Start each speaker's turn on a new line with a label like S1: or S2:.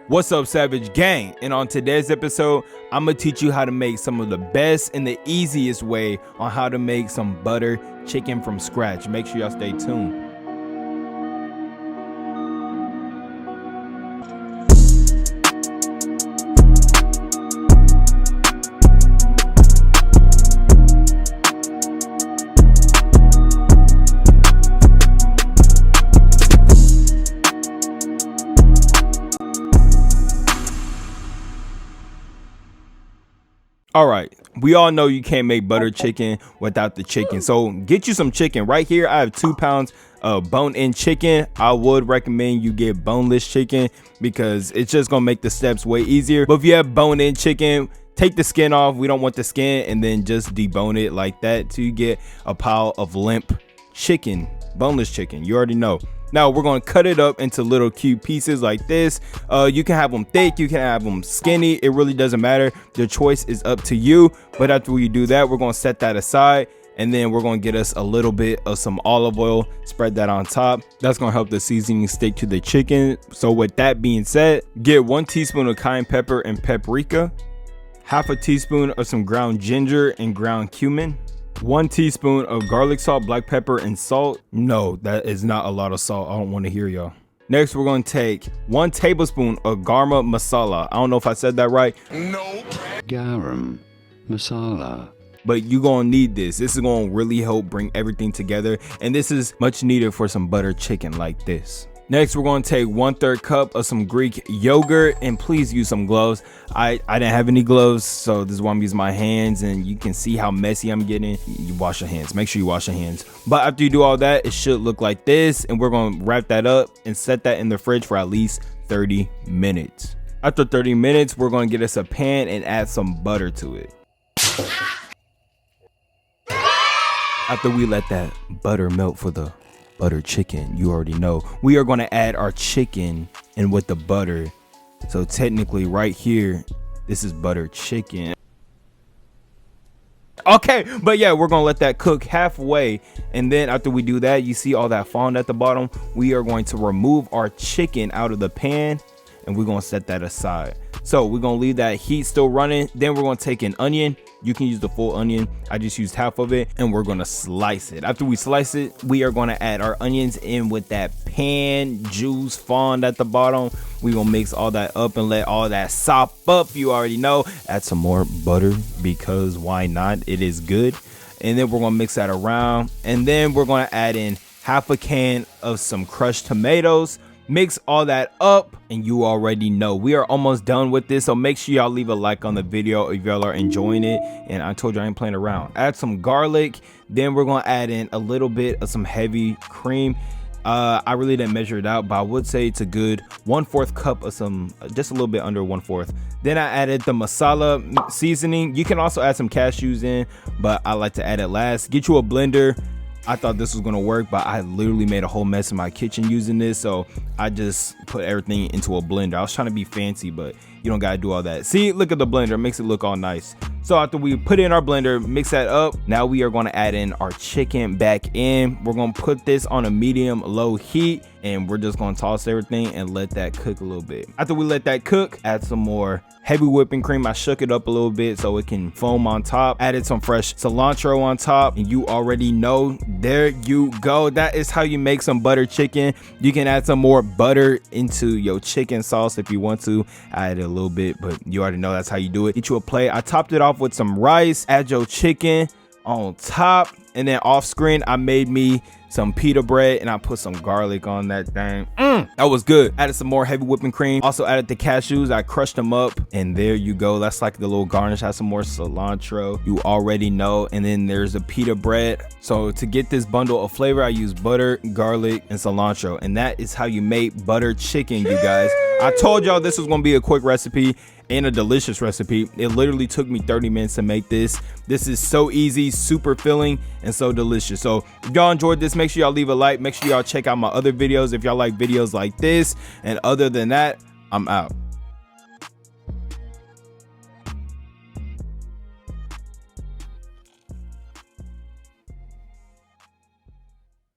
S1: What's up, Savage Gang? And on today's episode, I'm gonna teach you how to make some of the best and the easiest way on how to make some butter chicken from scratch. Make sure y'all stay tuned. All right, we all know you can't make butter chicken without the chicken. So get you some chicken. Right here, I have 2 pounds of bone-in chicken. I would recommend you get boneless chicken because it's just gonna make the steps way easier. But if you have bone-in chicken, take the skin off. We don't want the skin, and then just debone it like that till you get a pile of limp chicken, boneless chicken. You already know. Now we're going to cut it up into little cube pieces like this. You can have them thick, you can have them skinny. It really doesn't matter. The choice is up to you. But after we do that, we're going to set that aside. And then we're going to get us a little bit of some olive oil, spread that on top. That's going to help the seasoning stick to the chicken. So with that being said, get 1 teaspoon of cayenne pepper and paprika, half a teaspoon of some ground ginger and ground cumin, 1 teaspoon of garlic salt, black pepper, and salt. No, that is not a lot of salt. I don't want to hear y'all. Next, we're going to take 1 tablespoon of garam masala. I don't know if I said that right.
S2: Nope.
S3: Garam masala.
S1: But you're going to need this. This is going to really help bring everything together. And this is much needed for some butter chicken like this. Next, we're going to take 1/3 cup of some Greek yogurt, and please use some gloves. I didn't have any gloves, so this is why I'm using my hands, and you can see how messy I'm getting. You wash your hands. Make sure you wash your hands. But after you do all that, it should look like this, and we're going to wrap that up and set that in the fridge for at least 30 minutes. After 30 minutes, we're going to get us a pan and add some butter to it. After we let that butter melt for the butter chicken, you already know, we are going to add our chicken in with the butter. So technically right here, this is butter chicken. Okay, but yeah, we're gonna let that cook halfway, and then after we do that, you see all that fond at the bottom, we are going to remove our chicken out of the pan, and we're gonna set that aside. So we're gonna leave that heat still running. Then we're gonna take an onion. You can use the full onion. I just used half of it, and we're gonna slice it. After we slice it, we are gonna add our onions in with that pan juice fond at the bottom. We're gonna mix all that up and let all that sop up. You already know. Add some more butter because why not? It is good. And then we're gonna mix that around, and then we're gonna add in half a can of some crushed tomatoes. Mix all that up, and you already know we are almost done with this. So make sure y'all leave a like on the video if y'all are enjoying it. And I told you I ain't playing around. Add some garlic. Then we're gonna add in a little bit of some heavy cream. I really didn't measure it out, but I would say it's a good 1/4 cup of some, just a little bit under 1/4. Then I added the masala seasoning. You can also add some cashews in, but I like to add it last. Get you a blender. I thought this was gonna work, but I literally made a whole mess in my kitchen using this, so I just put everything into a blender. I was trying to be fancy, but you don't gotta do all that. See, look at the blender, it makes it look all nice. So after we put it in our blender, mix that up, now we are gonna add in our chicken back in. We're gonna put this on a medium low heat, and we're just gonna toss everything and let that cook a little bit. After we let that cook, add some more heavy whipping cream. I shook it up a little bit so it can foam on top. Added some fresh cilantro on top, and you already know, there you go. That is how you make some butter chicken. You can add some more butter into your chicken sauce if you want to. I added a little bit, but you already know that's how you do it. Get you a plate. I topped it off with some rice. Add your chicken on top, and then off screen I made me some pita bread, and I put some garlic on that thing. That was good. Added some more heavy whipping cream. Also added the cashews. I crushed them up, and there you go. That's like the little garnish. Has some more cilantro. You already know. And then there's the pita bread. So to get this bundle of flavor, I use butter, garlic, and cilantro, and that is how you make butter chicken, you guys. I told y'all this was gonna be a quick recipe and a delicious recipe. It literally took me 30 minutes to make this. This is so easy, super filling, and so delicious. So if y'all enjoyed this, make sure y'all leave a like. Make sure y'all check out my other videos if y'all like videos like this. And other than that, I'm out.